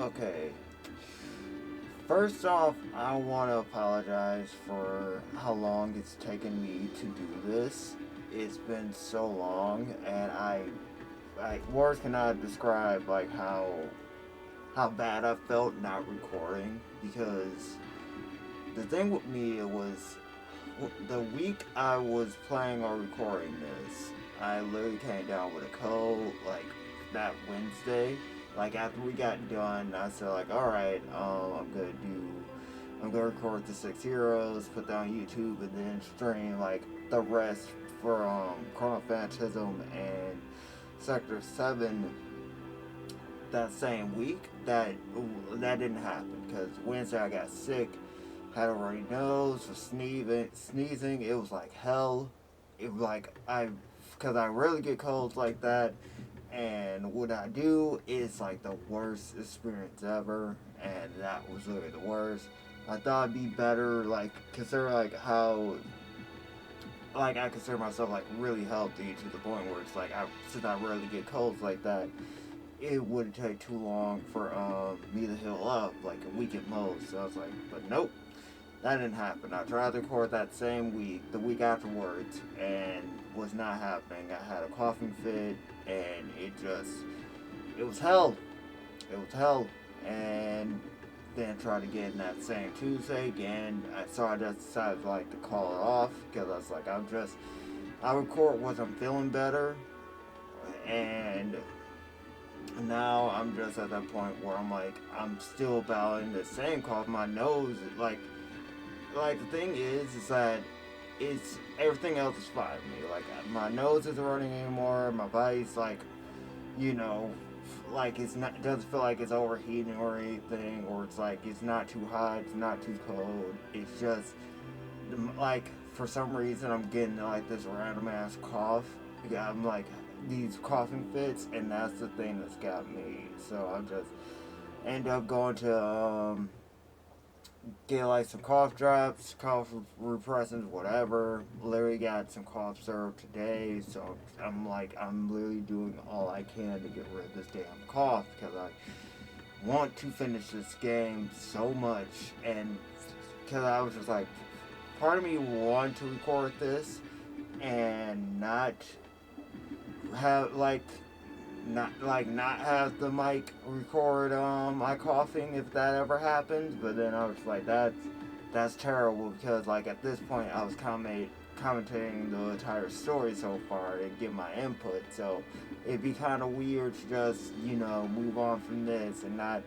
Okay. First off, I want to apologize for how long it's taken me to do this. It's been so long, and words cannot describe like how bad I felt not recording because the thing with me it was the week I was planning on recording this, I literally came down with a cold like that Wednesday. Like after we got done, I said like, all right, I'm gonna record the 6 heroes, put that on YouTube, and then stream like the rest for Chronophantasm and Sector 7 that same week. That didn't happen because Wednesday I got sick, had a runny nose, was sneezing. It was like hell. It was like because I really get colds like that, and what I do is like the worst experience ever, and that was literally the worst. I thought it'd be better, like consider like how like I consider myself like really healthy to the point where it's like since I rarely get colds like that, it wouldn't take too long for me to heal up, like a week at most. So I was like, but nope, that didn't happen. I tried to record that same week, the week afterwards, and was not happening. I had a coughing fit, and it was hell. It was hell. And then tried again that same Tuesday again. So I just decided like to call it off because I was like, I record once I'm feeling better, and now I'm just at that point where I'm like, I'm still battling the same cough. My nose, like the thing is that it's everything else is fine with me. Like my nose isn't running anymore. My body's like, you know, like it's not it doesn't feel like it's overheating or anything, or it's like it's not too hot, it's not too cold. It's just like for some reason I'm getting like this random ass cough. Yeah, I'm like these coughing fits, and that's the thing that's got me. So I just end up going to get like some cough drops, cough repressants, whatever. Literally got some cough syrup today, so I'm literally doing all I can to get rid of this damn cough because I want to finish this game so much, and because I was just like, part of me wanted to record this and have like not have the mic record my coughing if that ever happens. But then I was like, that's terrible because like at this point I was commentating the entire story so far and give my input. So it'd be kind of weird to just move on from this and not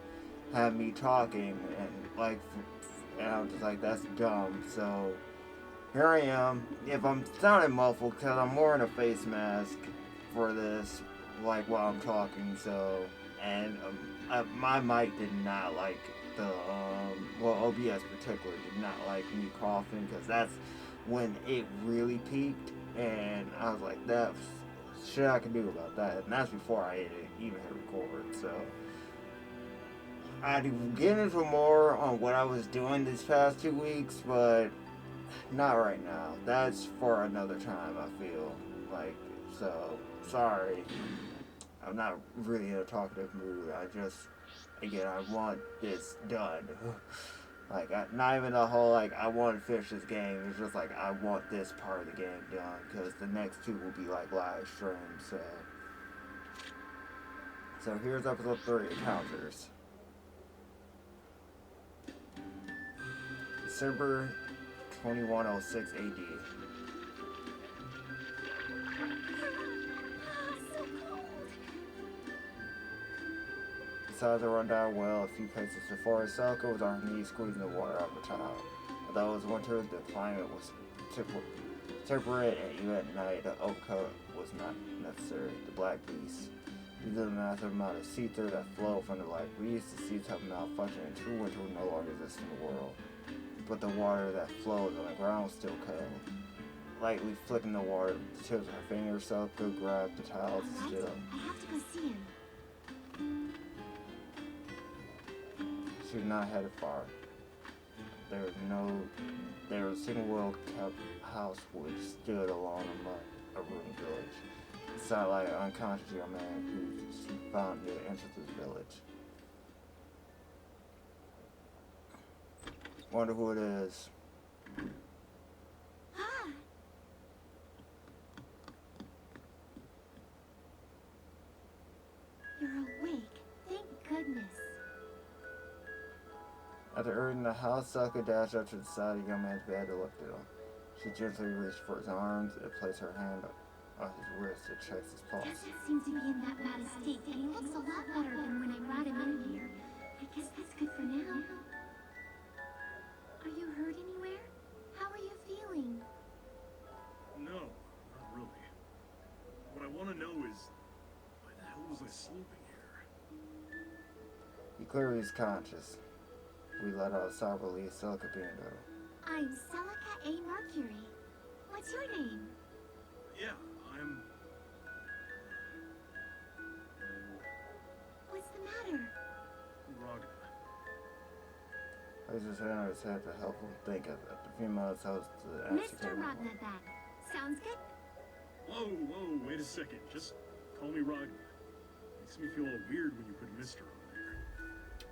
have me talking and I'm just like that's dumb. So here I am. If I'm sounding muffled, because I'm wearing a face mask for this, like while I'm talking. So, and my mic did not like OBS particularly did not like me coughing because that's when it really peaked, and I was like, that's shit I can do about that, and that's before I even hit record. So. I'd get into more on what I was doing these past 2 weeks, but not right now. That's for another time, I feel like. So, sorry. I'm not really in a talkative mood. Again, I want this done. Not even the whole, like, I want to finish this game. It's just like, I want this part of the game done. Because the next two will be, like, live streams. So here's episode 3 Encounters. December 2106 AD. Besides the rundown well, a few places before Soko was on her knees squeezing the water out of the towel. Although it was winter, the climate was temperate, and even at night, the overcoat was not necessary. The Black Beast. Due to the massive amount of ether that flowed from the Black Beast, the seas have malfunctioned, and true winter would no longer exist in the world. But the water that flowed on the ground was still cold. Lightly flicking the water, the tips of her fingers, Soko grabbed the towels still. I have to go see him. She was not headed far. There was a single well-kept house which stood along a ruined village. It sounded like an unconscious young man who found the entrance of the village. Wonder who it is. Ah! You're awake. Thank goodness. After entering the house, Selka dashed up to the side of the young man's bed and looked at him. She gently reached for his arms and placed her hand on his wrist to check his pulse. Doesn't seem to be in that bad a state, and he looks a lot better than when I brought him in here. I guess that's good for now. Are you hurt anywhere? How are you feeling? No, not really. What I want to know is, why the hell was I sleeping here? He clearly is conscious. We let out a sob relief, Selka Bingo. I'm Celica A. Mercury. What's your name? Yeah, I'm... What's the matter? Ragna. I just hand his head to help him think of it. The female tells the Mr. Ragna, then. Sounds good? Whoa, wait a second. Just call me Ragna. Makes me feel all weird when you put Mr. on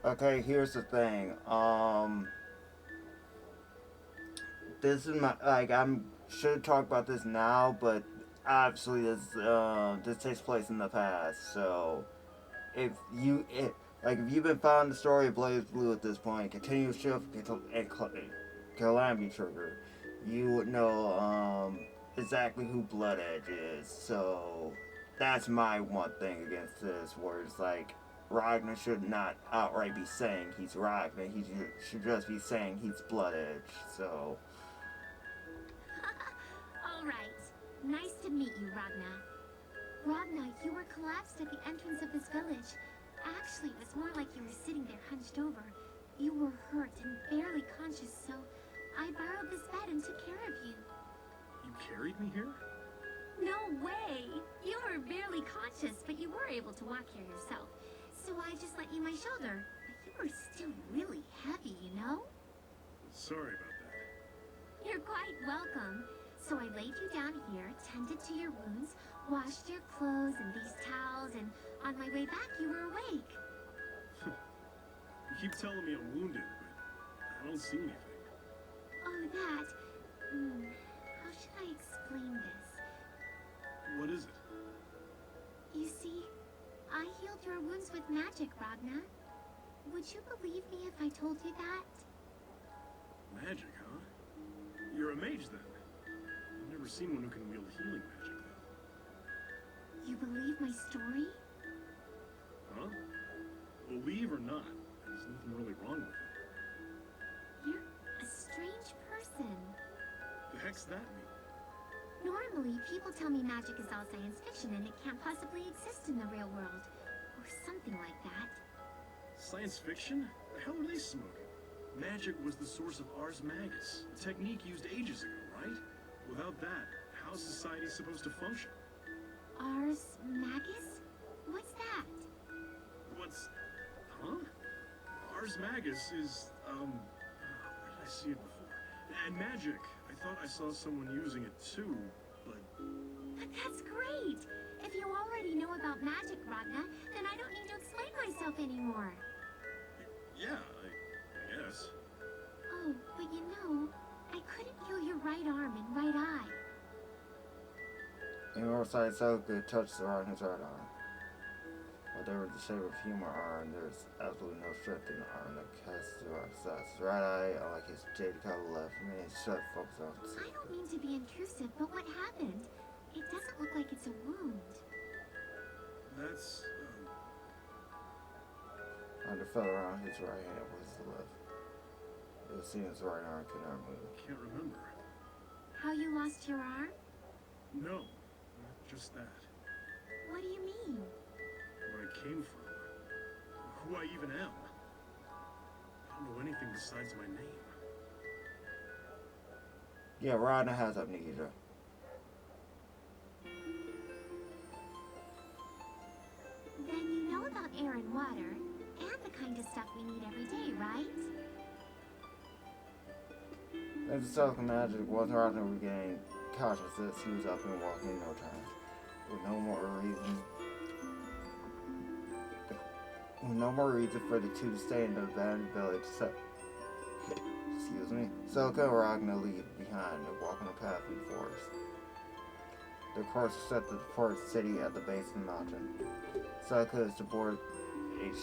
there. Okay, here's the thing. This is my should talk about this now, but obviously this takes place in the past. So if you've been following the story of Blazblue at this point, continuous shift and Calamity Trigger, you would know exactly who Blood Edge is. So that's my one thing against this, where it's like Ragnar should not outright be saying he's Ragnar. He should just be saying he's Blood Edge. So. All right. Nice to meet you, Ragna. Ragna, you were collapsed at the entrance of this village. Actually, it was more like you were sitting there hunched over. You were hurt and barely conscious, so I borrowed this bed and took care of you. You carried me here? No way! You were barely conscious, but you were able to walk here yourself. So I just lent you my shoulder. But you were still really heavy, you know? Sorry about that. You're quite welcome. So I laid you down here, tended to your wounds, washed your clothes and these towels, and on my way back you were awake. You keep telling me I'm wounded, but I don't see anything. Oh, that. How should I explain this? What is it? You see, I healed your wounds with magic, Ragna. Would you believe me if I told you that? Magic, huh? You're a mage, then. I've never seen one who can wield healing magic, though. You believe my story? Huh? Believe or not, there's nothing really wrong with it. You're a strange person. The heck's that mean? Normally, people tell me magic is all science fiction and it can't possibly exist in the real world. Or something like that. Science fiction? The hell are they smoking? Magic was the source of Ars Magus, a technique used ages ago, right? Without that, how's society supposed to function? Ars Magus? What's that? What's... Huh? Ars Magus is, where did I see it before? And magic. I thought I saw someone using it too, but... But that's great! If you already know about magic, Ragna, then I don't need to explain myself anymore. Yeah, I guess. Oh, but you know, I couldn't heal your right arm and right eye. The Northside Selka touched around his right arm. Whatever the shape of human arm, there's absolutely no strength in the arm that casts throughout his eyes. His right eye, unlike his jaded color left, remains shut, focused on his I don't mean to be intrusive, but what happened? It doesn't look like it's a wound. That's, Under fell around his right hand was the left. It was seen his right arm could not move. can't remember. How you lost your arm? No, not just that. What do you mean? Where I came from. Who I even am. I don't know anything besides my name. Yeah, Rodna has amnesia. Then you know about air and water, and the kind of stuff we need every day, right? As the Selka magic was Rodna regained consciousness, he was up and walking in no time. With no more reason for the two to stay in the abandoned village excuse me. Celica and Ragnar leave behind and walk on a path through the forest. Their course is set to the port city at the base of the mountain. Celica is to board a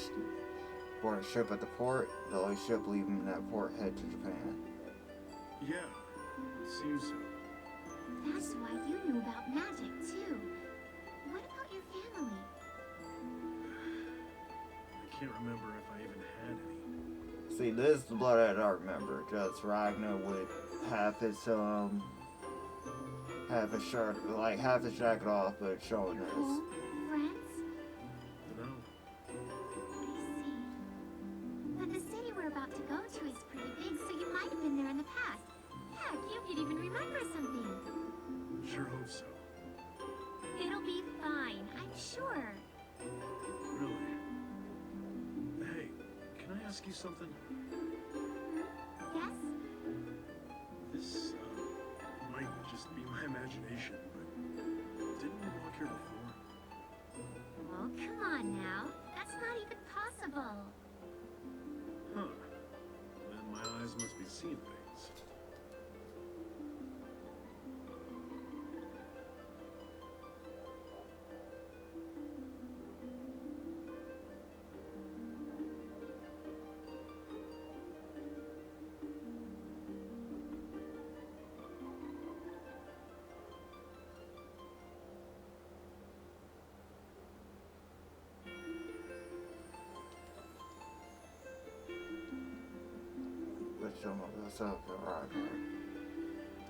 ship at the port. The only ship leaving that port head to Japan. Yeah, it seems so. That's why you knew about magic, too. What about your family? I can't remember if I even had any. See, this is the blood I don't remember. Just Ragnar would have his shirt, like half his jacket off, but showing his. Home? Friends? No. I see. But the city we're about to go to is pretty big, so you might have been there in the past. Heck, you could even remember something. Sure hope so. It'll be fine, I'm sure. Really? Hey, can I ask you something? Yes? This, might just be my imagination, but didn't we walk here before? Oh, come on now. That's not even possible. Huh. Then my eyes must be seeing things. Let's show myself and Ragnar.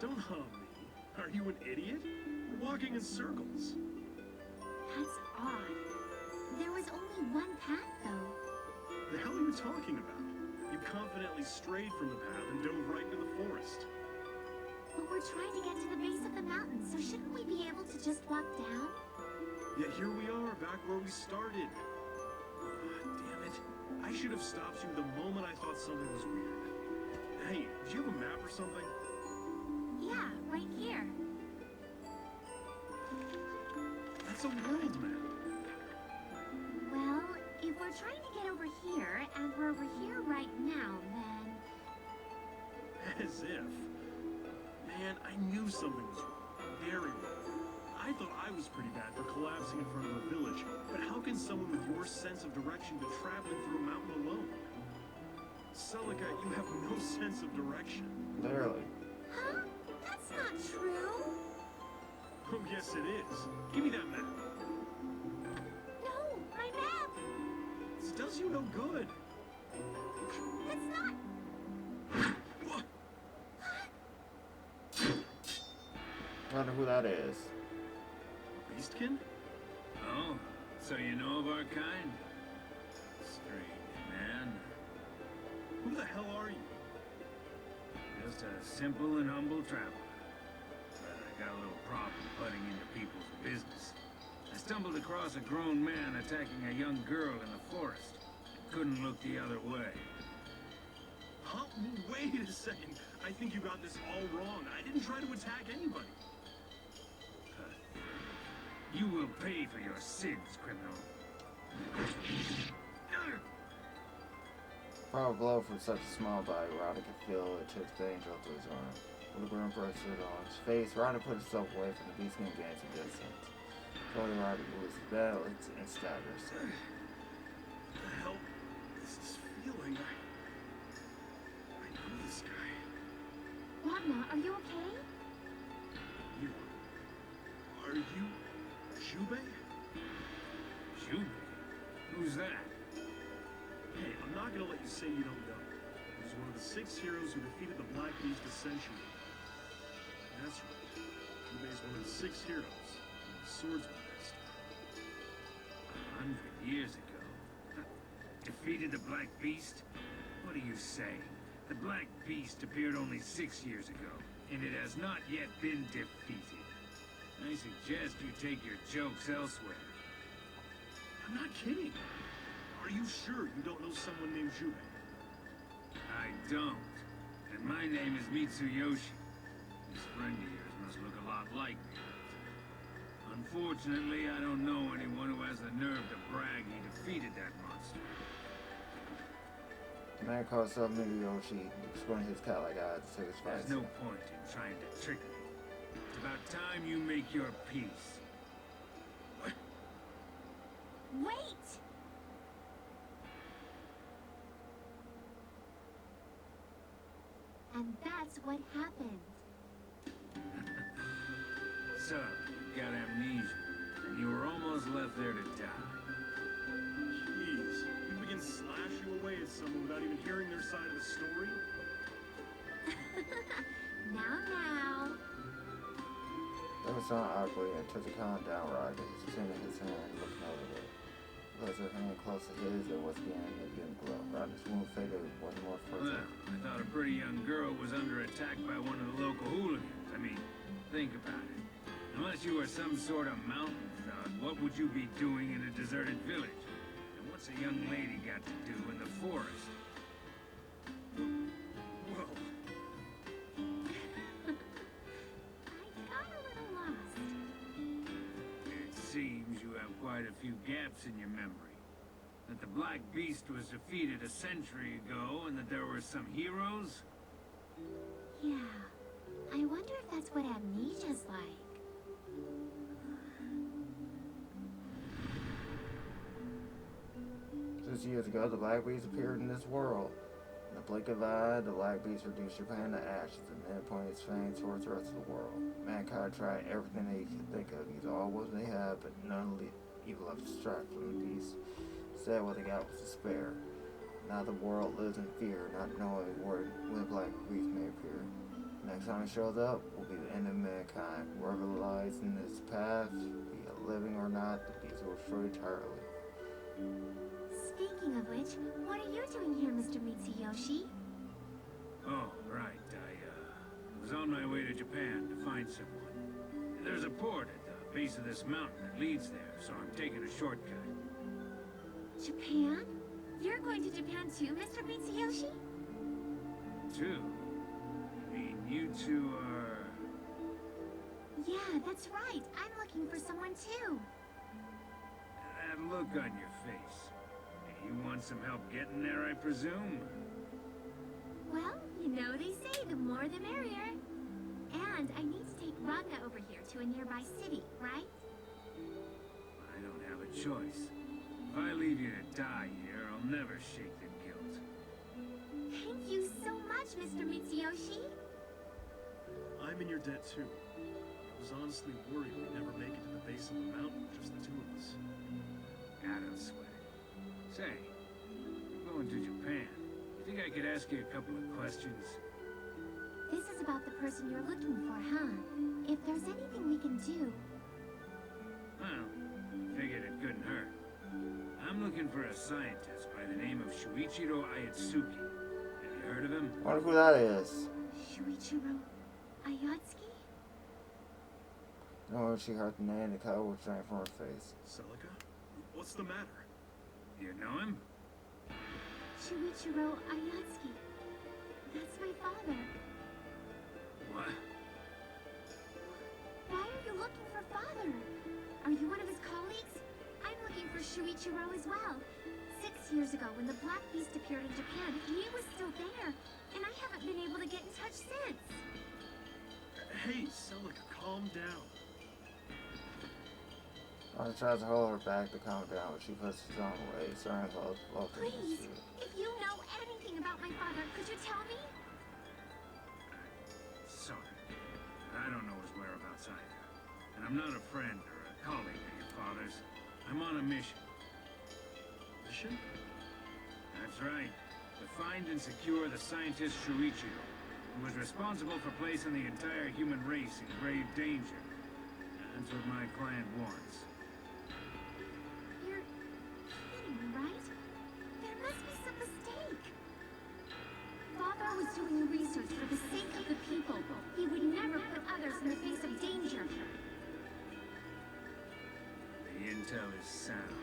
Don't hum me. Are you an idiot? We're walking in circles. That's odd. There was only one path, though. The hell are you talking about? You confidently strayed from the path and dove right into the forest. But we're trying to get to the base of the mountain, so shouldn't we be able to just walk down? Yet here we are, back where we started. Damn it. I should have stopped you the moment I thought something was weird. Hey, do you have a map or something? Yeah, right here. That's a world map. Well, if we're trying to get over here, and we're over here right now, then... As if. Man, I knew something was wrong. Very wrong. I thought I was pretty bad for collapsing in front of a village, but how can someone with your sense of direction be traveling through a mountain alone? Celica, you have no sense of direction. Barely. Huh? That's not true. Oh, yes it is. Give me that map. No, my map! This does you no good. That's not... What? Wonder who that is. Beastkin? Oh, so you know of our kind? Strange, man. Who the hell are you? Just a simple and humble traveler. But I got a little problem butting into people's business. I stumbled across a grown man attacking a young girl in the forest. Couldn't look the other way. Huh? Wait a second. I think you got this all wrong. I didn't try to attack anybody. You will pay for your sins, criminal. Power blow from such a small body, Roddy could feel it took danger to his arm. With a burn bursted on his face, Roddy put himself away from the beast and gained some distance. Slowly, Roddy moves his balance and staggers. What the hell is this feeling? I know this guy. Ragnar, are you okay? You. Are you Jubei? Shoot. Who's that? Hey, I'm not gonna let you say you don't know. He was one of the 6 heroes who defeated the Black Beast a century ago. That's right. Jubei's one of the 6 heroes. And the swordsman master. 100 years ago. Defeated the Black Beast? What are you saying? The Black Beast appeared only 6 years ago, and it has not yet been defeated. I suggest you take your jokes elsewhere. I'm not kidding. Are you sure you don't know someone named Jubei? I don't. And my name is Mitsuyoshi. This friend of yours must look a lot like me. Unfortunately, I don't know anyone who has the nerve to brag he defeated that monster. Man calls something to Yoshi, squinting his cat-like eyes to take his There's fancy. no point in trying to trick me. It's about time you make your peace. What? Wait! And that's what happened. So, you got amnesia, and you were almost left there to die. Jeez, you begin slashing away at someone without even hearing their side of the story? Now. There was something awkward and took the calm down Roger. His chin in his hand, looking over it. Placed her hand close to his and was beginning to begin to glow. Roger's wound faded one more further. Well, I thought a pretty young girl was under attack by one of the local hooligans. I mean, think about it. Unless you were some sort of mountain thug, what would you be doing in a deserted village? And what's a young lady got to do in the forest? Whoa. I got a little lost. It seems you have quite a few gaps in your memory. That the Black Beast was defeated a century ago and that there were some heroes? Yeah. I wonder if that's what amnesia's like. Just years ago, the Black Beast appeared in this world. In the blink of an eye, the Black Beast reduced Japan to ashes and then pointed its fangs towards the rest of the world. Mankind tried everything they could think of, used all what they had, but none of the evil left distract from the beast. Instead, what they got was despair. Now the world lives in fear, not knowing when the Black Beast may appear. Next time it shows up will be the end of mankind. Whoever lies in this path, be it living or not, the beast will destroy entirely. Speaking of which, what are you doing here, Mr. Mitsuyoshi? Oh, right. I was on my way to Japan to find someone. There's a port at the base of this mountain that leads there, so I'm taking a shortcut. Japan? You're going to Japan too, Mr. Mitsuyoshi? Two? I mean, you two are... Yeah, that's right. I'm looking for someone too. That look on your face. You want some help getting there, I presume? Well, you know they say the more the merrier. And I need to take Ragna over here to a nearby city, right? I don't have a choice. If I leave you to die here, I'll never shake the guilt. Thank you so much, Mr. Mitsuyoshi. I'm in your debt too. I was honestly worried we'd never make it to the base of the mountain, just the two of us. I don't sweat it. Say, I'm going to Japan. You think I could ask you a couple of questions? This is about the person you're looking for, huh? If there's anything we can do... Well, figured it couldn't hurt. I'm looking for a scientist by the name of Shuichiro Ayatsuki. Have you heard of him? Wonder who that is. Shuichiro Ayatsuki? No, she heard the name, the color was drained from her face. Celica? What's the matter? You know him? Shuichiro Ayatsuki. That's my father. What? Why are you looking for father? Are you one of his colleagues? I'm looking for Shuichiro as well. 6 years ago, when the Black Beast appeared in Japan, he was still there, and I haven't been able to get in touch since. Hey, Celica, calm down. I tries to hold her back to calm down, but she pushes her own away, starting to both of Please, if you know anything about my father, could you tell me? Sorry. I don't know his whereabouts either. And I'm not a friend or a colleague of your father's. I'm on a mission. Mission? That's right. To find and secure the scientist Shuichiro, who was responsible for placing the entire human race in grave danger. That's what my client wants. You're kidding me, right? There must be some mistake. Father was doing research for the sake of the people. He would never put others in the face of danger. The intel is sound.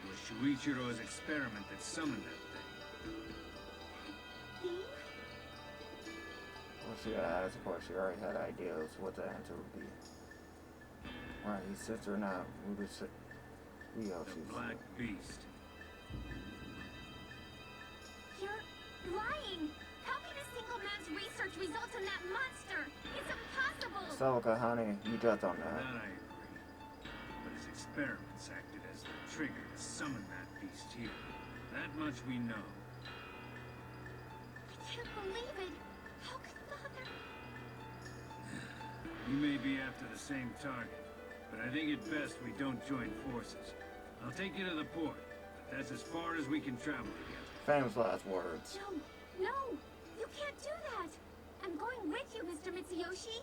It was Shuichiro's experiment that summoned that thing. Thing? Well, she asked, of course, she already had ideas what the answer would be. Right, he sits her now. We just The Black Beast. You're lying! How can a single man's research result in that monster? It's impossible! Celica, honey, you just don't know. That I agree. But his experiments acted as the trigger to summon that beast here. That much we know. I can't believe it! How could Father... We may be after the same target, but I think it best we don't join forces. I'll take you to the port, but that's as far as we can travel together. Famous last words. No! No! You can't do that! I'm going with you, Mr. Mitsuyoshi!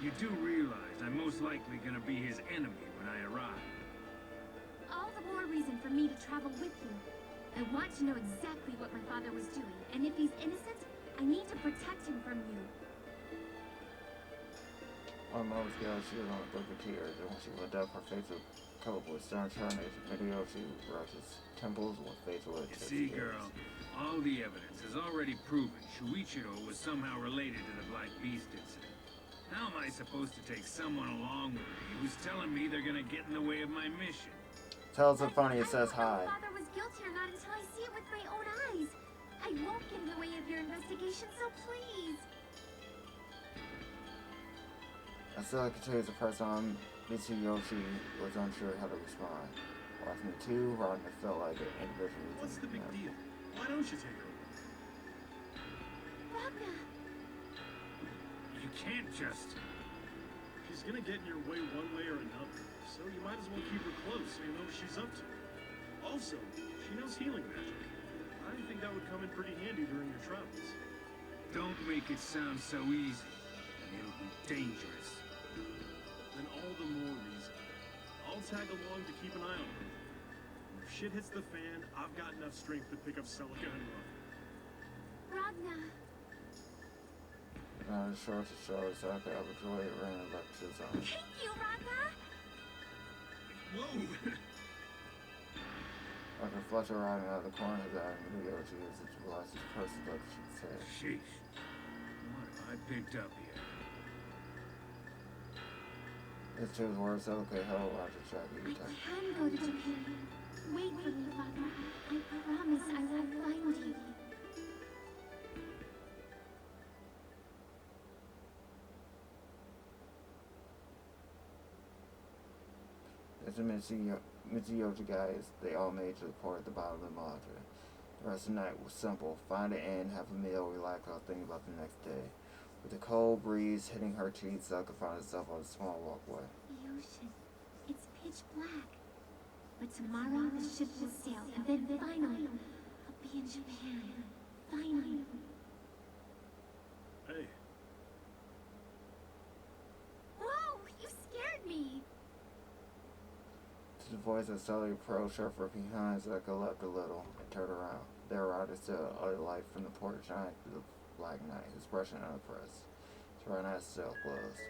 You do realize I'm most likely gonna be his enemy when I arrive. All the more reason for me to travel with you. I want to know exactly what my father was doing, and if he's innocent, I need to protect him from you. One moment ago, she was on the brink of tears, and when she looked up, her face was covered with stern determination. Mitsuyoshi rushes temples with facial You see, girl, all the evidence has already proven Shuichiro was somehow related to the Black Beast incident. How am I supposed to take someone along with me who's telling me they're gonna get in the way of my mission? Tells it funny, it says I don't know hi. if Father was guilty or not until I see it with my own eyes. I won't get in the way of your investigation, so please. I still continues to press on. Mitsuyoshi was unsure how to respond. Watching the two, Rodney felt like an individual. What's the big deal? Why don't you take her? Ragna, You can't just... She's gonna get in your way one way or another, so you might as well keep her close so you know what she's up to. Also, she knows healing magic. I think that would come in pretty handy during your travels. Don't make it sound so easy, and it'll be dangerous. Then all the more reason. I'll tag along to keep an eye on her. If shit hits the fan, I've got enough strength to pick up Celica and run. Ragna. Short to show so I could have a joy it ran up to his arm. Thank you, Ragna. Whoa! Like a flutter riding out of the corner of his eye, Mitsuyoshi is the wisest person that she'd say. Sheesh. What have I picked up here? It's to his words, okay, hello, Roger Chucky. I can go to Japan. Wait for me, Father. I promise I will find you. As the Mitsuyoshi guys, they all made to the port at the bottom of the Madre. The rest of the night was simple. Find an inn, have a meal, relax while thinking about the next day. With the cold breeze hitting her cheeks, Zelka found herself on a small walkway. The ocean. It's pitch black. But tomorrow the ship will sail, and then finally, I'll be in Japan. Finally. Hey, Whoa! You scared me! To the voice of Sully approached her from behind, Zelka leapt a little and turned around. There riding still, other light from the port shined through the black night, his expression unimpressed. His right eye still closed.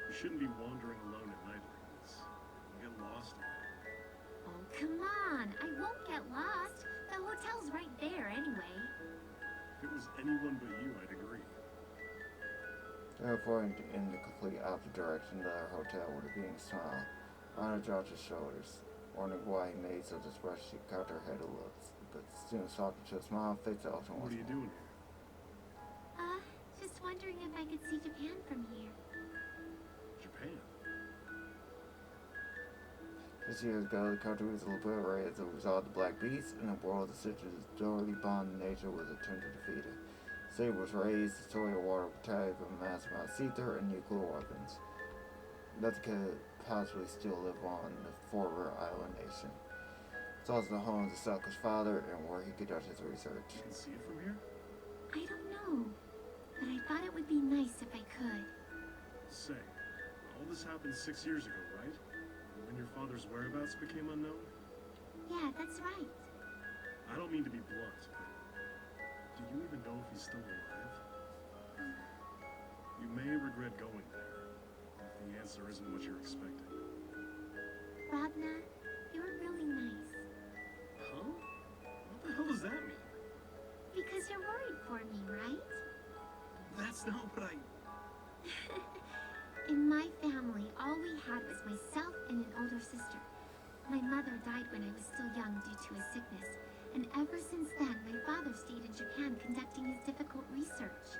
you shouldn't be wandering alone at night like this. You'll get lost. Oh, come on! I won't get lost. The hotel's right there, anyway. If it was anyone but you, I'd agree. Therefore, in the complete opposite direction to our hotel with a beaming smile, Anna dropped his shoulders, wondering why he made such a expression. She cocked her head a little, but soon softened to a smile and faced the ocean What once are you more. doing here? Just wondering if I could see Japan from here. Japan? 6 years ago, the country was a liberated as a result of the Black Beast, and the world of such as thoroughly bonded nature was attempted to defeat it. The city was raised, the soil water protected from a massive amount of ether and nuclear weapons. Nothing could possibly still live on in the former island nation. It's also the home of the Selkish father and where he conducted his research. You can see it from here? I don't know, but I thought it would be nice if I could. Say, all this happened 6 years ago, right? When your father's whereabouts became unknown? Yeah, that's right. I don't mean to be blunt, but do you even know if he's still alive? You may regret going there, if the answer isn't what you're expecting. Ragna, you're really nice. Huh? What the hell does that mean? Because you're worried for me, right? That's not what I... In my family, all we had was myself and an older sister. My mother died when I was still young due to a sickness, and ever since then, my father stayed in Japan conducting his difficult research.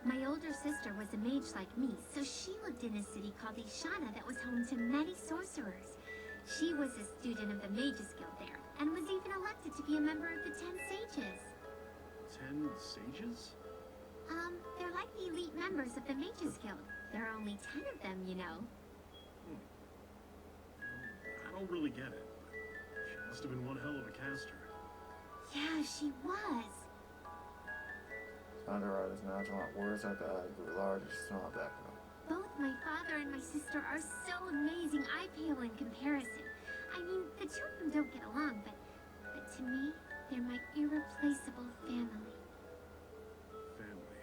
My older sister was a mage like me, so she lived in a city called Ishana that was home to many sorcerers. She was a student of the Mages Guild there, and was even elected to be a member of the 10 Sages. 10 sages? They're like the elite members of the Mages Guild. There are only 10 of them, you know. I don't really get it, but she must have been one hell of a caster. Yeah, she was. Underwriters now want words like the eyes grew larger, small back of them. Both my father and my sister are so amazing, I pale in comparison. I mean, the two of them don't get along, but to me, they're my irreplaceable family. Family.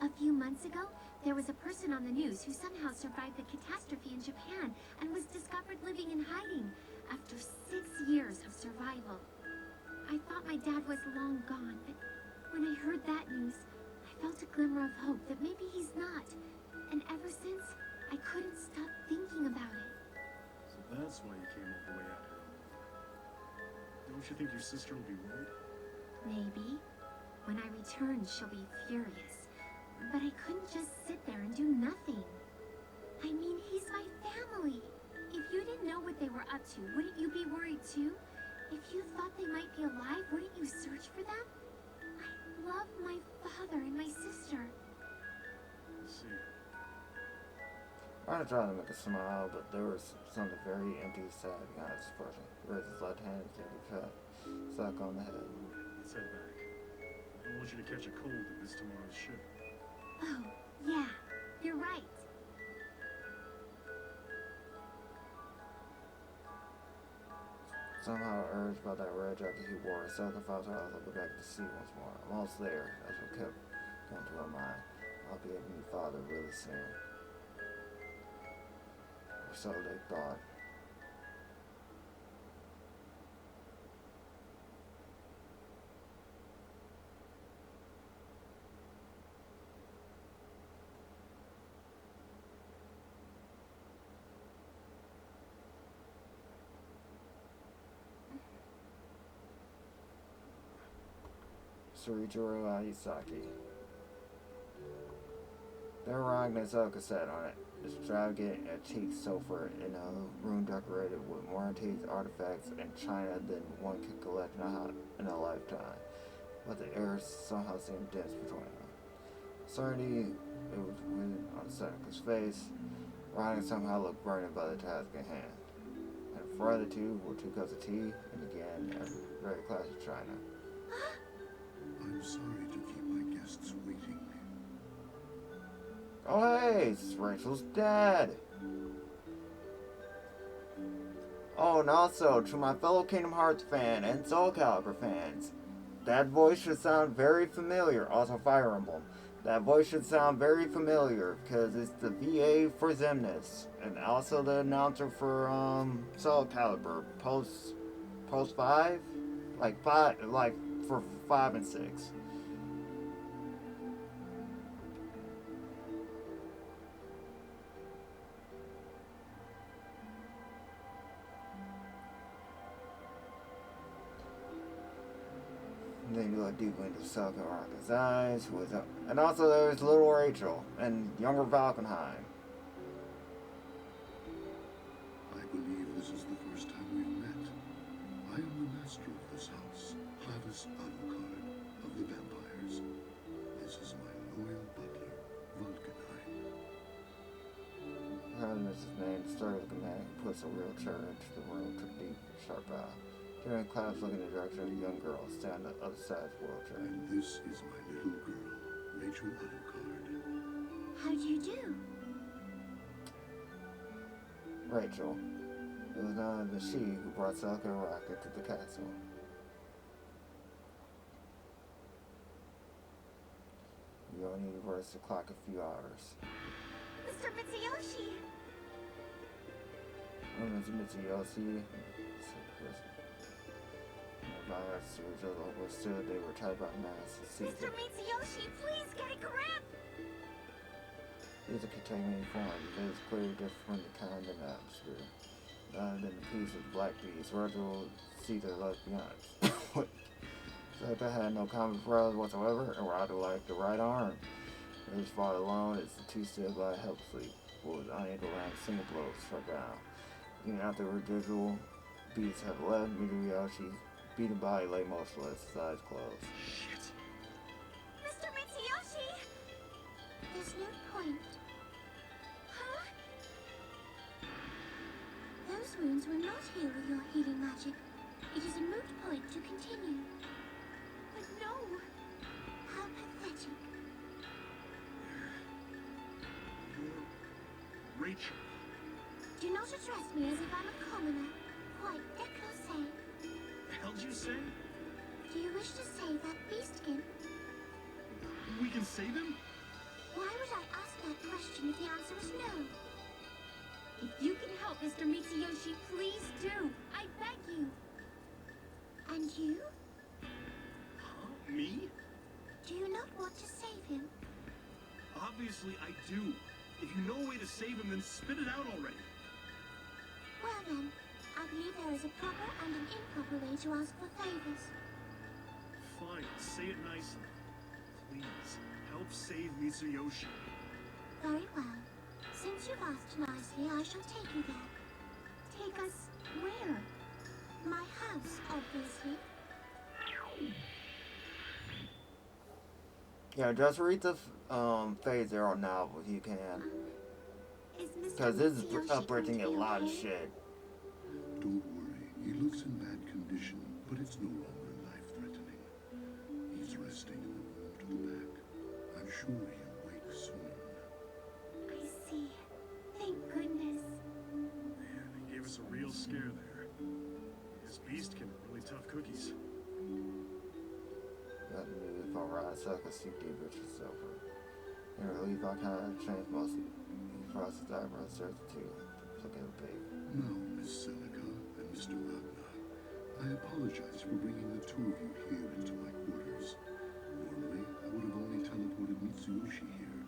A few months ago, there was a person on the news who somehow survived the catastrophe in Japan and was discovered living in hiding after 6 years of survival. I thought my dad was long gone, but when I heard that news, I felt a glimmer of hope that maybe he's not. And ever since, I couldn't stop thinking about it. So that's why you came all the way out here. Don't you think your sister will be worried? Maybe. When I return, she'll be furious. But I couldn't just sit there and do nothing. I mean, he's my family. If you didn't know what they were up to, wouldn't you be worried too? If you thought they might be alive, wouldn't you search for them? I love my father and my sister. Let's see. I tried to make a smile, but there was something very empty and sad behind his expression. He raised his left hand and gave a pat, stuck on the head. Let's head back. I don't want you to catch a cold and miss tomorrow's ship. Oh, yeah, you're right. Somehow urged by that red jacket he wore, Ahsoka felt her eyes look back to sea once more. Almost there, that's what kept going to her mind. I'll be able to meet father really soon. Or so they thought. Shuichiro Aisaki. Their Ahsoka sat on it, extravagant antique sofa in a room decorated with more antique artifacts and china than one could collect in a lifetime. But the air somehow seemed dense between them. Certainly, it was written on Seneca's face. Riding somehow looked burdened by the task at hand. And in front of the two were 2 cups of tea, and again, a very classy china. I'm sorry to keep my guests waiting. Oh hey, it's Rachel's dad! Oh, and also, to my fellow Kingdom Hearts fan and Soul Calibur fans, that voice should sound very familiar. Also, Fire Emblem. That voice should sound very familiar, because it's the VA for Xemnas, and also the announcer for, Soul Calibur, post 5? For 5 and 6. And then you look deep into Sokka Raka's eyes, who was up. And also there's little Rachel and younger Valkenheim. I believe this is the first time we've met. I am the master of this house, Clavis Alucard of the Vampires. This is my loyal butler, Valkenheim. Her Mrs. Name started looking at him, puts a wheelchair into the room, took a deep, sharp bow. During class, looking in the direction of a young girl standing on the other side of the wheelchair. And this is my little girl, Rachel Alucard. How'd you do? Rachel. It was none other than she who brought Sokka and Raka to the castle. You only need to reverse the clock a few hours. Mr. Mitsuyoshi! Mitsuyoshi. Overstood they were tied by mass. Mr. Mitsuyoshi, please get a grip! These are contained form. It is clearly different from the kind in the atmosphere. than the piece of Black Beast. Virgil see their left behind. So they had no common thread whatsoever, and Roger like the right arm. And his father alone is the two-step by helplessly, was unable to land a single blow struck down. Even after the residual beats have left, Midoriyashi beaten body lay motionless, his eyes closed. Shit. Mr. Mitsuyoshi! There's no point. Huh? Those wounds will not heal with your healing magic. It is a moot point to continue. But no! How pathetic. You're Rachel. Do not address me as if I'm a commoner. Quite déclassé. The hell did you say? Do you wish to save that beastkin? We can save him? Why would I ask that question if the answer is no? If you can help Mr. Mitsuyoshi, please do. I beg you. And you? Huh? Me? Do you not want to save him? Obviously I do. If you know a way to save him, then spit it out already. Well then, I believe there is a proper and an improper way to ask for favors. Fine, say it nicely. Please, help save Mitsuyoshi. Very well. Since you've asked nicely, I shall take you there. Take us where? My house, obviously. Yeah, just read the Phase Zero novel if you can. Is Mr. Because this is Mitsuyoshi uprooting a going to be lot of okay? shit. Don't worry, he looks in bad condition, but it's no longer life-threatening. He's resting in the room to the back. I'm sure he'll wake soon. I see. Thank goodness. Man, he gave us a real scare there. His beastkin are really tough cookies. Got the news about Rod Sucker CD Richard Silver. In relief, I kind of changed mostly. He frosts his eyebrows, starts to look at the baby. Now, Miss Seneca and Mr. Ragnar, I apologize for bringing the two of you here into my quarters. Normally, I would have only teleported Mitsuyoshi here,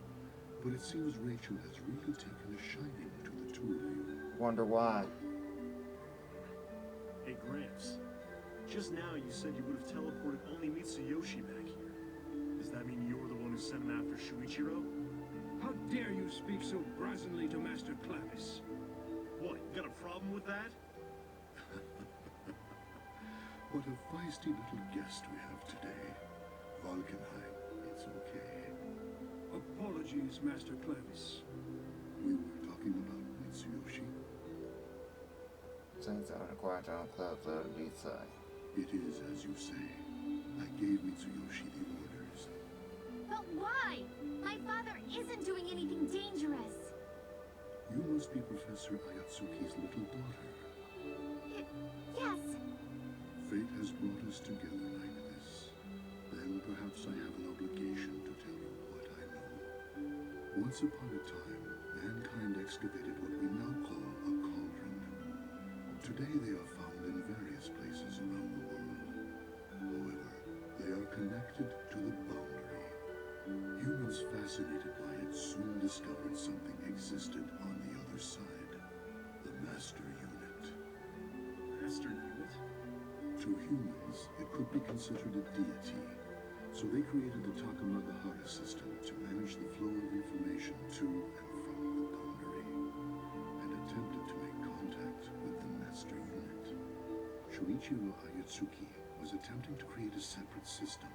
but it seems Rachel has really taken a shining to the two of you. Wonder why. Hey, Gramps. Just now you said you would have teleported only Mitsuyoshi back here. Does that mean you're the one who sent him after Shuichiro? How dare you speak so brazenly to Master Clavis? What, you got a problem with that? What a feisty little guest we have today. Valkenheim, it's okay. Apologies, Master Clavis. We were talking about Mitsuyoshi. Since I'm acquired on clubs of the beach side. It is as you say. I gave Mitsuyoshi the orders. But why? My father isn't doing anything dangerous. You must be Professor Ayatsuki's little daughter. Yes. Fate has brought us together like this. Then perhaps I have an obligation to tell you what I know. Once upon a time, mankind excavated what we now call a cauldron. Today they are found in various places around the world. However, they are connected to the boundary. Humans fascinated by it soon discovered something existed on the other side. The Master Unit. Master Unit? To humans, it could be considered a deity. So they created the Takamagahara system to manage the flow of information to and from the boundary, and attempted to make contact with the Master Unit. Shuichiro Ayatsuki was attempting to create a separate system,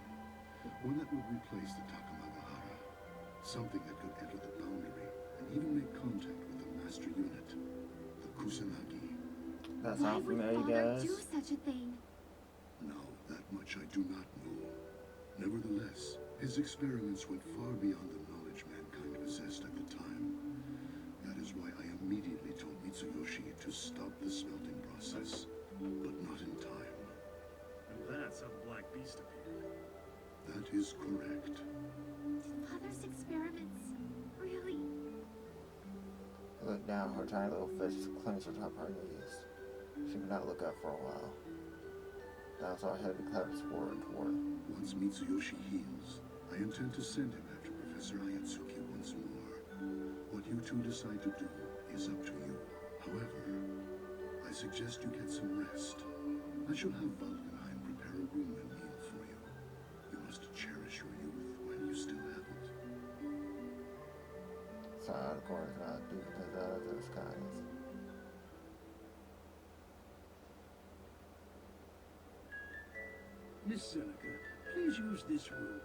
one that would replace the Takamagahara, something that could enter the boundary and even make contact with the Master Unit, the Kusanagi. That Why sound would familiar, father guys? do such a thing? No, that much I do not know. Nevertheless, his experiments went far beyond the knowledge mankind possessed at the time. That is why I immediately told Mitsuyoshi to stop the smelting process, but not in time. And that's how the Black Beast appeared. That is correct. Father's experiments? Really? Look down, her tiny little fish clenched atop her knees. She could not look up for a while. That's our heavy clever sword toward. Once Mitsuyoshi heals, I intend to send him after Professor Ayatsuki once more. What you two decide to do is up to you. However, suggest you get some rest. I shall have Valkenheim prepare a room and meal for you. You must cherish your youth while you still have it. So of course not do because those kinds. Miss Seneca, please use this room.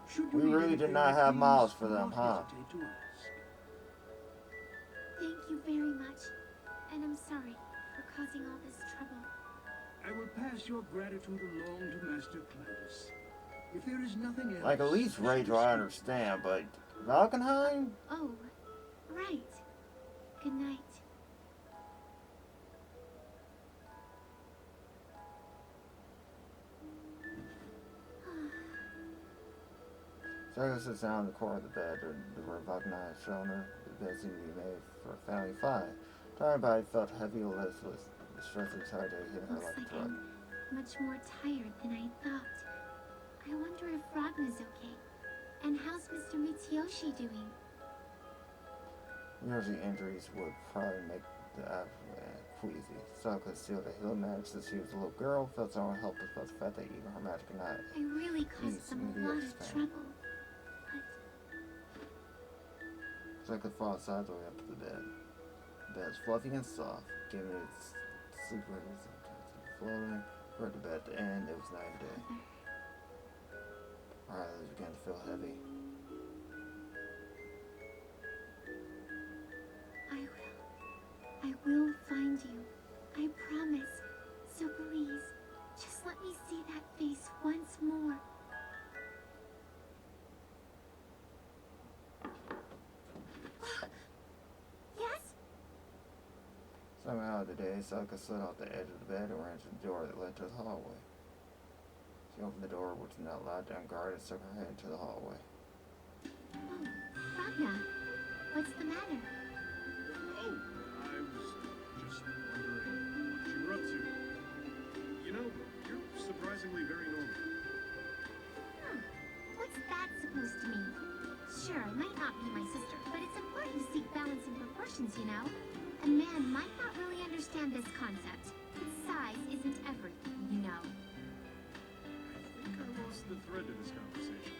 Should We you need really did anything, not have please miles for do them, not huh? hesitate to ask. Thank you very much. And I'm sorry for causing all this trouble. I will pass your gratitude along to Master Clovis. If there is nothing else... Like, at least Rachel I understand, but Valkenheim? Oh, right. Good night. Circus sits down in the corner of the bed, the Valkenheim had shown her. The bed seemed to be made for a family of 5. Tired body felt heavy and listless. The stress of the entire day hitting her Looks like a like drug. I'm much more tired than I thought. I wonder if Ragna's okay. And how's Mr. Mitsuyoshi doing? Usually injuries would probably make the queasy. So could steal the healing magic since she was a little girl, felt so helpless about the fact that even her magic could not. I really caused them a lot of trouble. So I could fall sideways up to the bed. The bed's fluffy and soft, giving it sleep rhythm sometimes. Floating, we're at the bed at the end, it was night and day. Our eyelids began to feel heavy. I will find you. I promise. So please, just let me see that face once more. Yes? Somehow the day, Selka slid off the edge of the bed and ran to the door that led to the hallway. She opened the door, which was not locked, unguarded, and stuck her head into the hallway. Oh, Ragna, what's the matter? Oh, I was just wondering what you were up to. You know, you're surprisingly very normal. What's that supposed to mean? Sure, I might not be my sister, but it's important to seek balance and proportions, you know? A man might not really understand this concept. Size isn't everything, you know. I think I lost the thread to this conversation.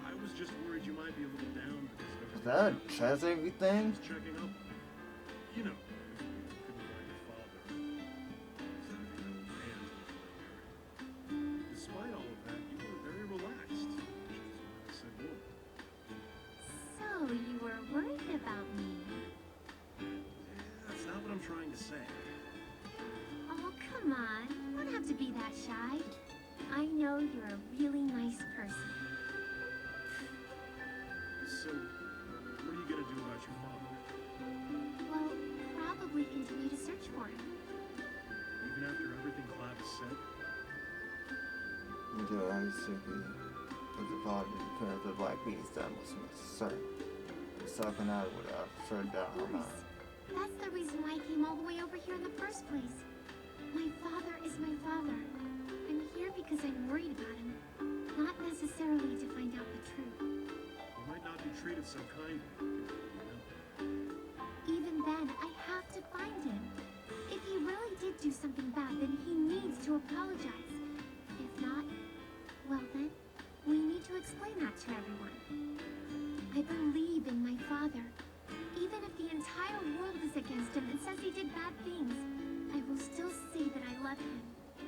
I was just worried you might be a little down because of Is that a chess everything? Just checking up. You know, if you couldn't find your father. Is everything that old man told you earlier. Despite all of that, you were very relaxed. Which is why I said more. So, you were worried about me. That's not what I'm trying to say. Oh, come on. You don't have to be that shy. I know you're a really nice person. So, what are you gonna do about your father? Well, probably continue to search for him. Even after everything Clavis said? You do always simply put the body in front of the black beast, that was necessary. The sucking out would have shut down her mind. That's the reason why I came all the way over here in the first place. My father is my father. I'm here because I'm worried about him, not necessarily to find out the truth. You might not be treated so kindly, you know. Even then, I have to find him. If he really did do something bad, then he needs to apologize. If not, well then, we need to explain that to everyone. I believe in my father. Even if the entire world is against him and says he did bad things, I will still say that I love him,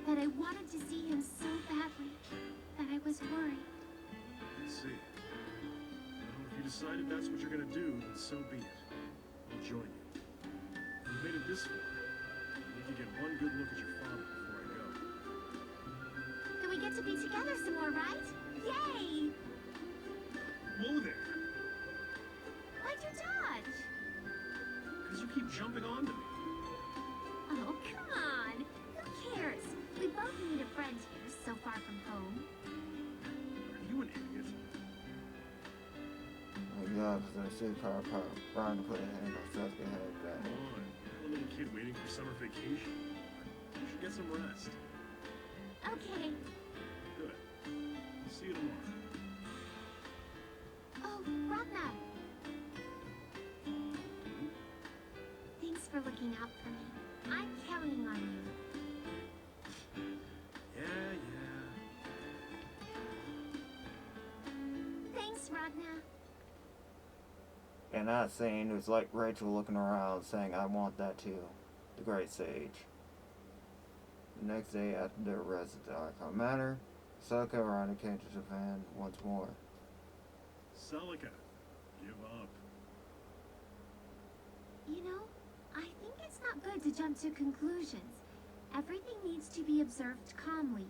that I wanted to see him so badly, that I was worried. I see. Well, if you decided that's what you're gonna do, then so be it. I'll join you. You've made it this far. I need to get one good look at your father before I go. Then we get to be together some more, right? Yay! Whoa there! Why'd you dodge? Because you keep jumping onto me. Oh, come on. Who cares? We both need a friend here, so far from home. Are you an idiot? Yeah, because I see car Brian put a hand on Sasuke's head back. Come on. You're a little kid waiting for summer vacation. You should get some rest. Okay. Good. I'll see you tomorrow. Oh, Ragna. Thanks for looking out for me. I'm counting on you. Yeah. Thanks, Ragna. And that scene was like Rachel looking around saying, I want that too. The Great Sage. The next day at their residence at Archon Manor, Celica and Rhonda came to Japan once more. Celica, give up. You know, I think it's not good to jump to conclusions. Everything needs to be observed calmly.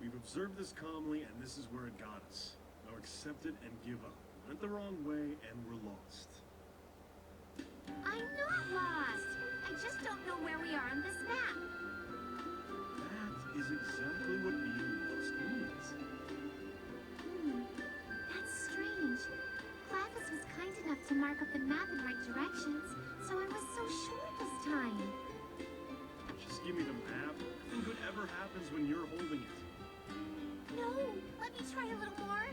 We've observed this calmly, and this is where it got us. Now accept it and give up. Went the wrong way, and we're lost. I'm not lost. I just don't know where we are on this map. That is exactly what being lost means. That's strange. Clavus was kind enough to mark up the map in right directions, so I was so sure this time. Just give me the map. Nothing good ever happens when you're holding it. No, let me try a little more.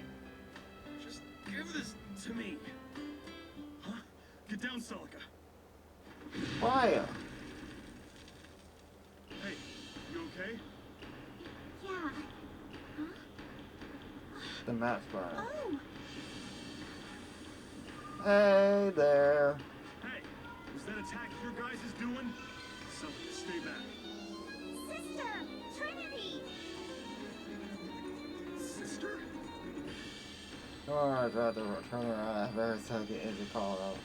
Just give this to me. Huh? Get down, Celica. Fire! Hey, you okay? Yeah. Huh? The map's burning. Oh, Hey there. Hey, was that attack your guys is doing? Celica, stay back. sister! Trinity! Sister? Nora tried to turn around very second into Colorado.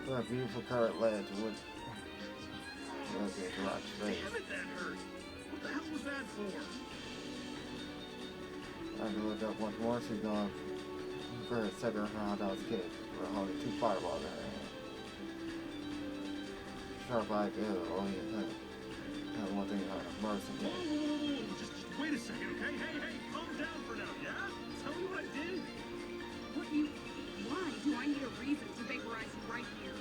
A beautiful colored ledge would look at Rock's face. Damn it, that hurt. What the hell was that for? I had to look up once more. She's gone for a second round I was kid. We're holding 2 fireballs in her hand. Sharp like oh yeah. Have one thing on a mercy game. Just wait a second, okay? Hey, calm down for now, yeah? Tell me what I did. Why do I need a reason to vaporize you right here?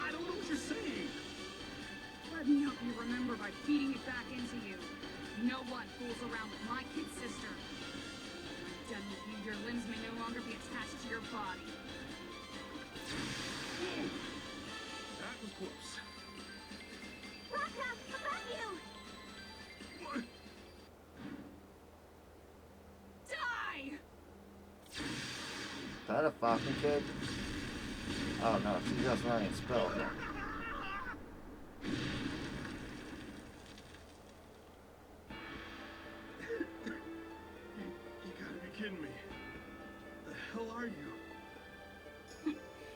I don't know what you're saying. Let me help you remember by feeding it back into you. No one fools around with my kid sister. I'm done with you. Your limbs may no longer be attached to your body. That was close. Ragna, above you! What? Die! Is that a Falcon kid? Oh no, she's just running spells. You gotta be kidding me. The hell are you?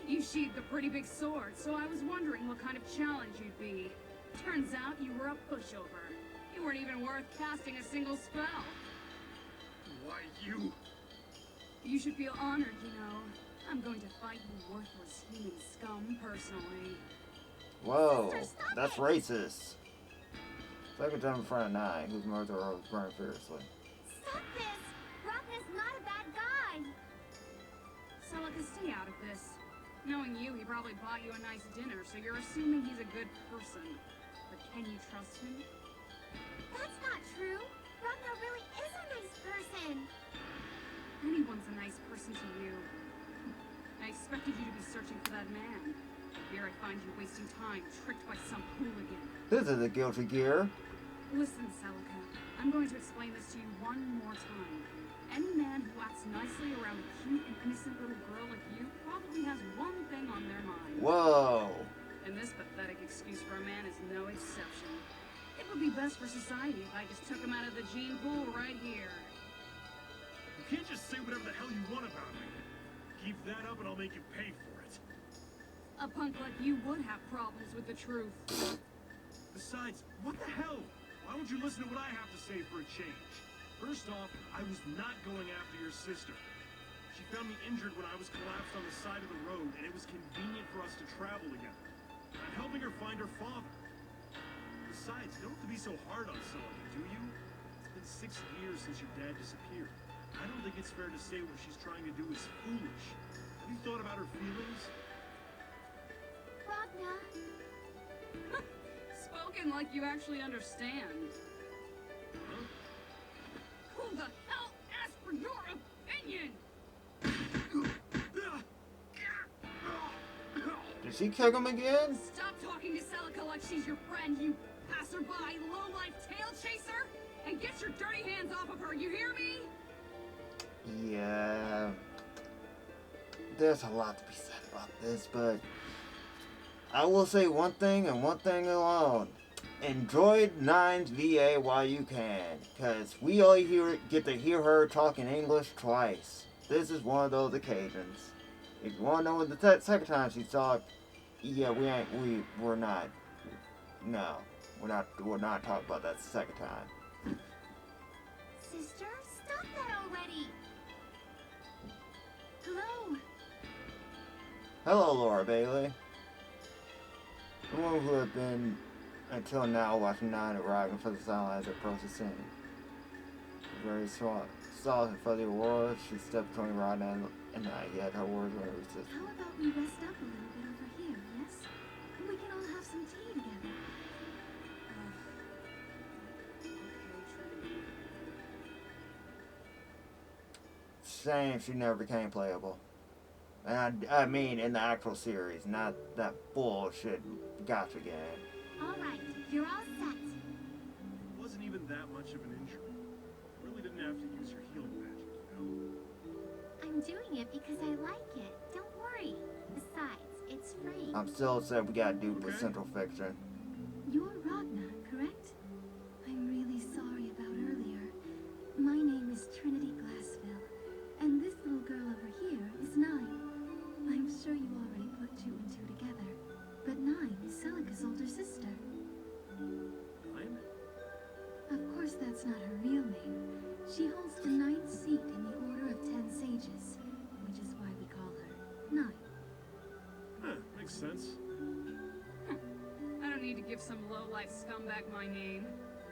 You sheathed a pretty big sword, so I was wondering what kind of challenge you'd be. Turns out you were a pushover. You weren't even worth casting a single spell. Why you? You should feel honored, you know. I'm going to fight you worthless human scum personally. Whoa, that's racist. Second time in front of 9, whose murderer was burned fiercely. Stop this! Ragna's not a bad guy! Celica, stay out of this. Knowing you, he probably bought you a nice dinner, so you're assuming he's a good person. But can you trust him? That's not true! Ragna really is a nice person! Anyone's a nice person to you. I expected you to be searching for that man. Here I find you wasting time, tricked by some hooligan. This is a guilty gear. Listen, Celica, I'm going to explain this to you one more time. Any man who acts nicely around a cute and innocent little girl like you probably has one thing on their mind. Whoa. And this pathetic excuse for a man is no exception. It would be best for society if I just took him out of the gene pool right here. You can't just say whatever the hell you want about me. Keep that up and I'll make you pay for it. A punk like you would have problems with the truth. Besides, what the hell? Why won't you listen to what I have to say for a change? First off, I was not going after your sister. She found me injured when I was collapsed on the side of the road, and it was convenient for us to travel together. I'm helping her find her father. Besides, you don't have to be so hard on Celica, do you? It's been 6 years since your dad disappeared. I don't think it's fair to say what she's trying to do is foolish. Have you thought about her feelings? Ragna, Spoken like you actually understand. Huh? Who the hell Did she kick him again? Stop talking to Celica like she's your friend, you passerby, low-life tail chaser! And get your dirty hands off of her, you hear me? Yeah. There's a lot to be said about this, but I will say one thing and one thing alone. Enjoy Nine's VA while you can, because we only get to hear her talking English twice. This is one of those occasions. If you want to know what the second time she talked, yeah, we're not talking about that second time. Sister, stop that already! Hello? Hello, Laura Bailey. The one who had been, until now, watching Nine arriving for the sunlight approach the scene. Very solid for the aurora, she stepped between Rod and Night, yet her words were resistant. How about we rest up a little bit over here, yes? We can all have some tea together. Shame she never became playable. And I mean in the actual series, not that bullshit gotcha game. Alright, you're all set. It wasn't even that much of an injury. You really didn't have to use your healing magic, you know? I'm doing it because I like it. Don't worry. Besides, it's free. I'm still upset we gotta do the Central Fiction. You're Ragna, correct? I'm really sorry about earlier. My name is Trinity Glassville, and this little girl over here is Nine. I'm sure you already put two and two together, but Nine is Celica's older sister. Nine? Of course that's not her real name. She holds the ninth seat in the Order of 10 Sages, which is why we call her Nine. Huh, makes sense. I don't need to give some low-life scumbag my name.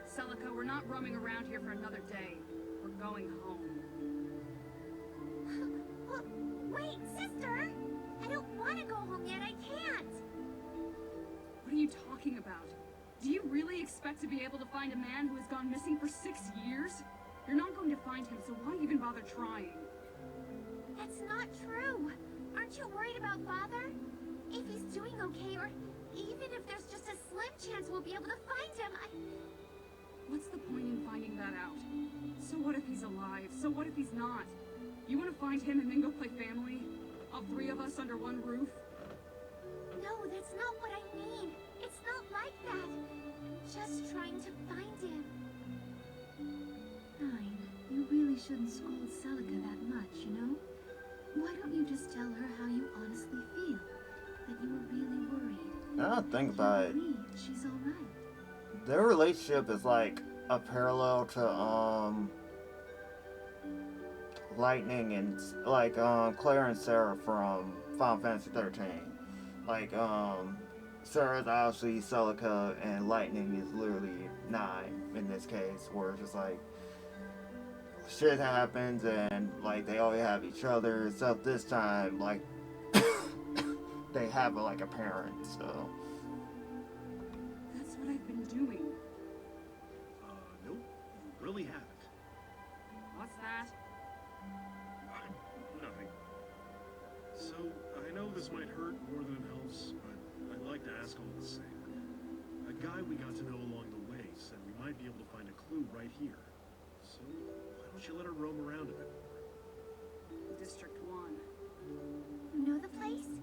Celica, we're not roaming around here for another day. We're going home. Wait, sister! I don't want to go home yet, I can't! What are you talking about? Do you really expect to be able to find a man who has gone missing for 6 years? You're not going to find him, so why even bother trying? That's not true! Aren't you worried about Father? If he's doing okay, or even if there's just a slim chance we'll be able to find him, What's the point in finding that out? So what if he's alive? So what if he's not? You want to find him and then go play family? All three of us under one roof? No, that's not what I mean. It's not like that. Just trying to find him. Nine, you really shouldn't scold Celica that much, you know? Why don't you just tell her how you honestly feel? That you were really worried. I don't think about it. She's alright. Their relationship is like a parallel to Lightning and like Claire and Sarah from Final Fantasy 13. Like Sarah's obviously Celica and Lightning is literally Nine in this case, where it's just like shit happens and like they always have each other, except this time like they have like a parent, so. That's what I've been doing. Nope, you really haven't. What's that? Nothing. So, I know this might hurt more than it helps, but I'd like to ask all the same. A guy we got to know along the way said we might be able to find a clue right here. So, why don't you let her roam around a bit more? District 1. You know the place?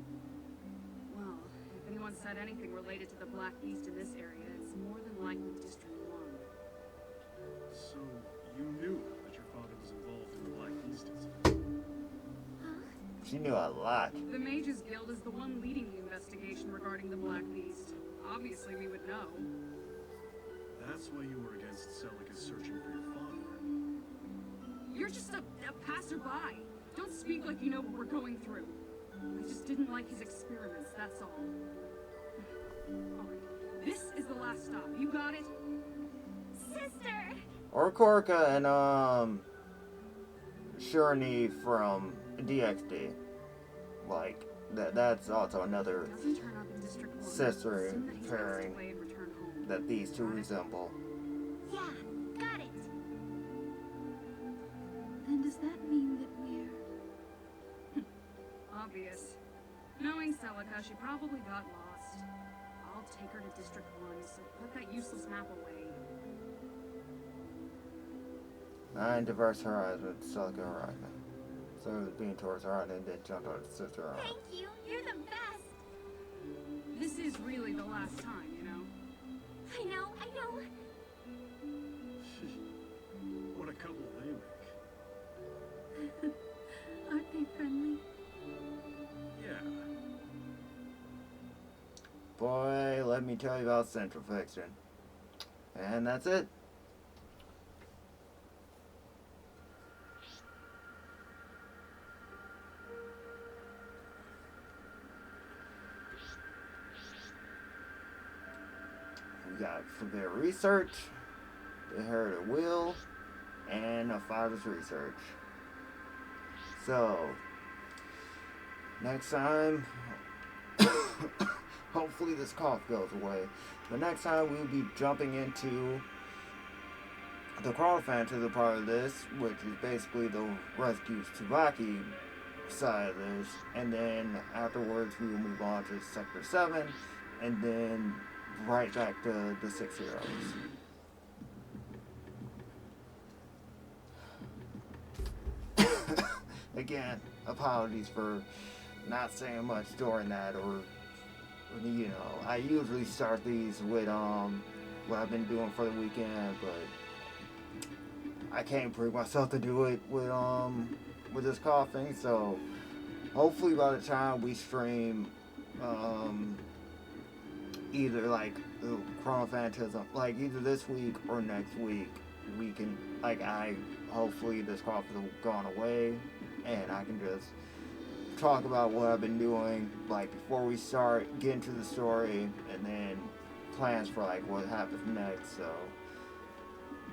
Well, if anyone said anything related to the Black Beast in this area, it's more than likely District 1. So, you knew that your father was involved in the Black Beast incident? Huh? She knew a lot. The Mages Guild is the one leading the investigation regarding the Black Beast. Obviously, we would know. That's why you were against Celica searching for your father. You're just a passerby. Don't speak like you know what we're going through. I just didn't like his experiments, that's all. Alright, this is the last stop. You got it? Sister! Or Korka and Shirley from DXD. Like that's also another Doesn't turn up in District 1. sister Assume that he's pairing away and return home. that these two resemble. Yeah, got it. Then does that mean that we're... Obvious. Knowing Thanks, Celica. She probably got lost. I'll take her to District 1, so put that useless map away. 9 diverse horizons, Celica Horizon. So it was being towards Horizon and then jumped on the sister Horizon. Thank you. You're the best. This is really the last time, you know? I know. What a couple they make. Aren't they friendly? Yeah. Boy, let me tell you about Central Fiction. And that's it. We got for their research, they heard a will, and a father's research. So, next time, hopefully this cough goes away. But next time we'll be jumping into the Chronophantasma part of this, which is basically the rescue Tsubaki side of this. And then afterwards we will move on to Sector 7, and then right back to the 6 Heroes. Again, apologies for not saying much during that, or you know, I usually start these with what I've been doing for the weekend, but I can't bring myself to do it with this coughing. So hopefully by the time we stream either like the Chronophantasma, like either this week or next week, we can, like, hopefully this cough has gone away and I can just talk about what I've been doing, like, before we start getting to the story, and then plans for like what happens next. So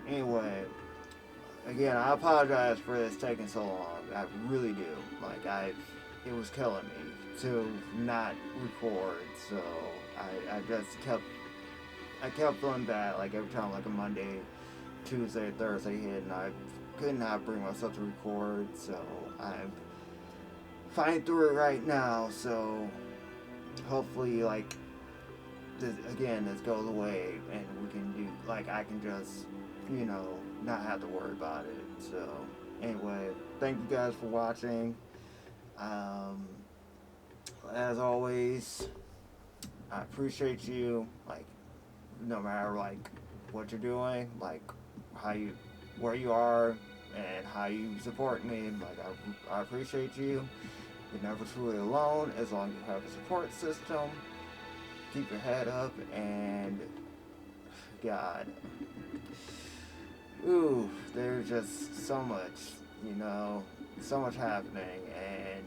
anyway, again, I apologize for this taking so long. I really do. Like, it was killing me to not record, so I kept feeling bad, like every time like a Monday, Tuesday, Thursday hit, and I could not bring myself to record, so I'm fighting through it right now. So hopefully, like, this goes away and we can do, like, I can just, you know, not have to worry about it. So anyway, thank you guys for watching. As always, I appreciate you, like, no matter like what you're doing, like where you are and how you support me. Like, I appreciate you. You're never truly alone as long as you have a support system. Keep your head up, and God, there's just so much, you know, so much happening. And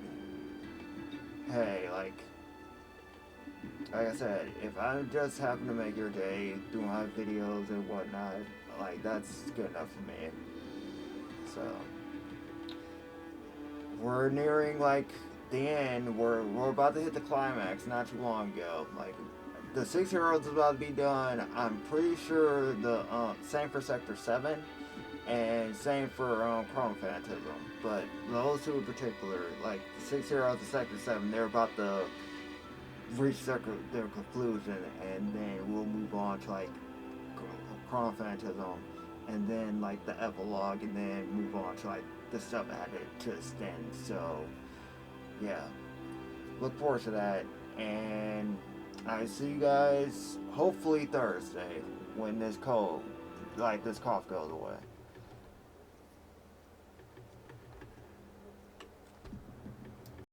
hey, like I said, if I just happen to make your day doing my videos and whatnot, like, that's good enough for me. So we're nearing like the end. We're about to hit the climax not too long ago. Like, the 6 Heroes is about to be done. I'm pretty sure the same for Sector 7 and same for Chronophantasm. But those two in particular, like the 6 Heroes and Sector 7, they're about to reach their conclusion, and then we'll move on to like Chronophantasm, and then like the epilogue, and then move on to like the stuff added to extend. So yeah, look forward to that, and I see you guys hopefully Thursday when this cough goes away.